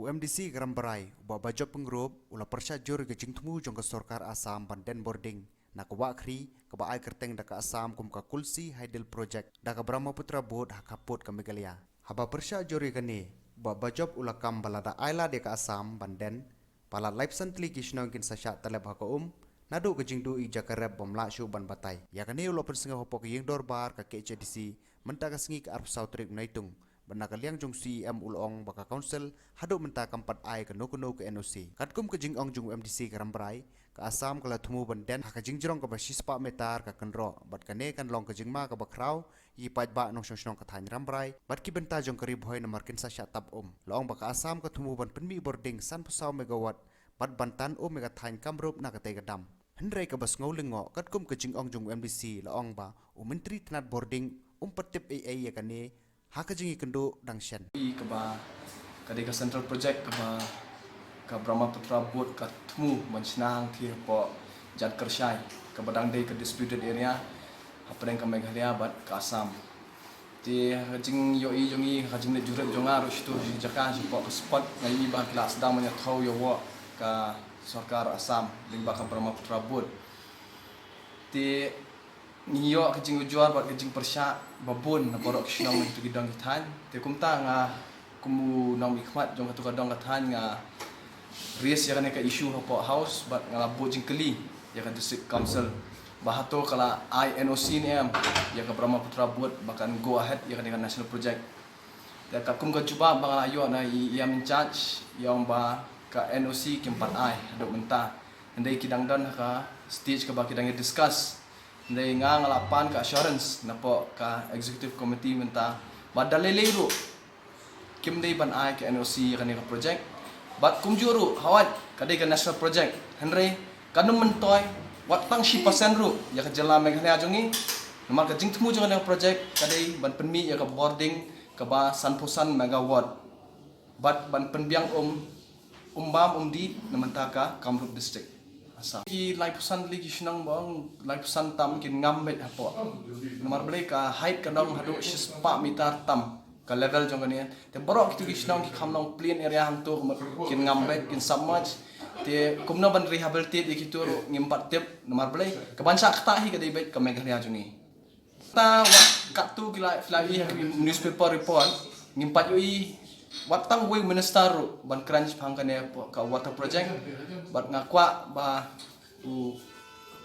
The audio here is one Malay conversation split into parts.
UMDC Garambarai uba bajo pengrup ula persya jur ke jingtmu jong ke Sorkar Assam Banden Boarding na kawakri kaba ai kerteng da ka Assam kum ka Kulsi Haidil Project da ka Brahmaputra Board hakaput ka Meghalaya haba persya juri kani uba bajo ula kam balada aila de ka Assam Banden pala laipsantli kishnong kin sasya talab haka nadu ke jingdu i jakareb bomla shu ban batai ya kani ulo persinga hopok yeng dorbar ka KCDC menta ka singi ka arp sautrik naitung benda kaliang jong CEM ulong baka council haduk menta kampat ai ke no ke NOC katkum ke jingong jong MDC Garambarai ke Assam kala thumu banden ha ke jingjrong ke basispa metar ka kanro bat kane kan long ke jingma ka bakrau yi paj ba nong shong ka than Rambarai bat ki benta jong kari bhoi na markin sa sya tab long baka Assam ka thumu ban penmi boarding san pusau megawatt bat bantan mega than kamrup na ka te gadam hendrai ka bas ngaulingo katkum ke jingong jong MDC laong ba menteri tenat boarding patip ya kane haka jingi kendo dangshan kaba kadika central project kaba ka Brahmaputra Board ka tmu manchnang thi po jat kershai ka badang dei ka disputed area hapreng ka Meghalaya bat ka Assam ti jing yoi jongi ha jing ne jurep jonga ro stu jaka po spot ngai ba class dang manya thau yo wa ka Sorkar Assam limba ka Brahmaputra Board ti niyo kajing ujuar buat kajing persya babun na borok sinong itu gidang kithan te kumta nga kumu nang ikmat jong katu kadang kathan nga ries ya kan ka issue hapo house but nga labo jing keli ya kan district council bahato kala INOC ni am ya ka Brahmaputra Board bahkan go ahead ya kan dengan national project ya kakum ka cuba bang ayo na yang in charge yang ba ka NOC kimpat ai adok menta ndai kidang dan ka stage ka ba kidang discuss ndai nga ngalapan ka assurance na po ka executive committee menta badaleleiro kim dei ban ai ka NOC ka project bat kumjuru hawat kadai ka national project henry kanum mentoy watang si pasen ru ya ka jela Meghalaya jongi namar ka jingtmu jong ka project kadai ban penmi ya ka boarding ka ba sanpusan megawatt bat ban penbiang umbam di namanta ka Kamrup district Assam. Ki laipusan lagi senang bang, laipusan tam kin ngambet apa. Nomor beli ka height kadang hadu 4 meter tam ka level jong kani. Te borok itu ki senang ki kamnong plain area hang tu kin ngambet kin submerge. Te kumna ban rehabilitate ki tu ngimpat tip nomor beli ka bansa kata hi ka debet ka Meghalaya joni. Ta kat tu ki fly newspaper report ngimpat yoi watang we minister ban crunch phangkane ka water project bat ngakwa ba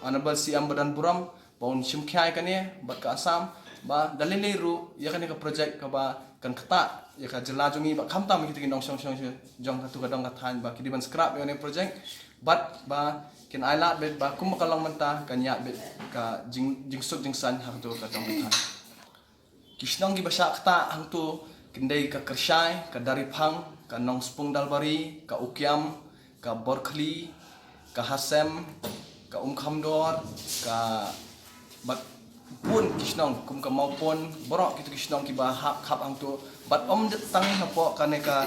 honorable CM Badan Buram paun simkhai kane bat ka Assam ba dalile ru ya kane ka project ka ba kan kata ya ka jela jongi ba khamta mi kitin nong song jong ka tu ka dong ka than ba kidiban scrap ya ne project bat ba kin aila bet ba kum ka lang menta kanya bet ka jingsuk jingsan hang tu ka dong ka than kisnong gi ba sha kata hang tu kendai ka Kershai, ka Daripang, ka Nong Spung Dalbari, ka Ukiam, ka Borkhli, ka Hasem, ka Khamdor, ka bat pun kisnong kum ka maupun borok kitu kisnong ki ba hap hang tu bat tang hapo kane ka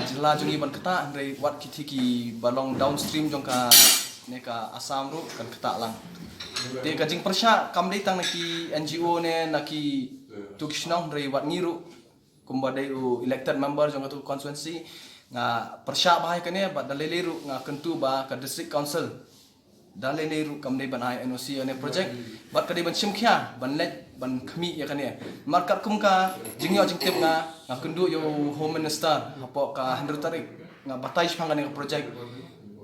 jela jongi ban kata ndai wat kiti ki balong downstream jong ka ne ka Assam ru kan kata lang te ka jing persya kam dei tang naki NGO ne naki tu kisnong ndai wat ngiru kumbadai elected member jong tu constituency nga persya bahai kane bat daleleru nga kentu ba ka district council daleleru kamdei ban ai NOC ane project bat kadai ban simkhya ban let ban khmi ya kane markat kum ka jingyo jingtip nga kendu yo home minister hapo ka Henry Tarik nga batai phangane ka project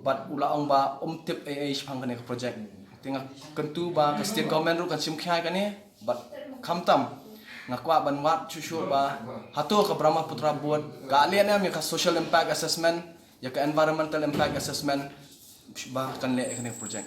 bat ulaong ba tip phangane ka project tinga kentu ba ka state government ru kan simkhya kane bat khamtam ngakwa ban wat chuchu ba hatu ka Brahmaputra Board ka alian am ka social impact assessment ya ka environmental impact assessment ba kan le ka project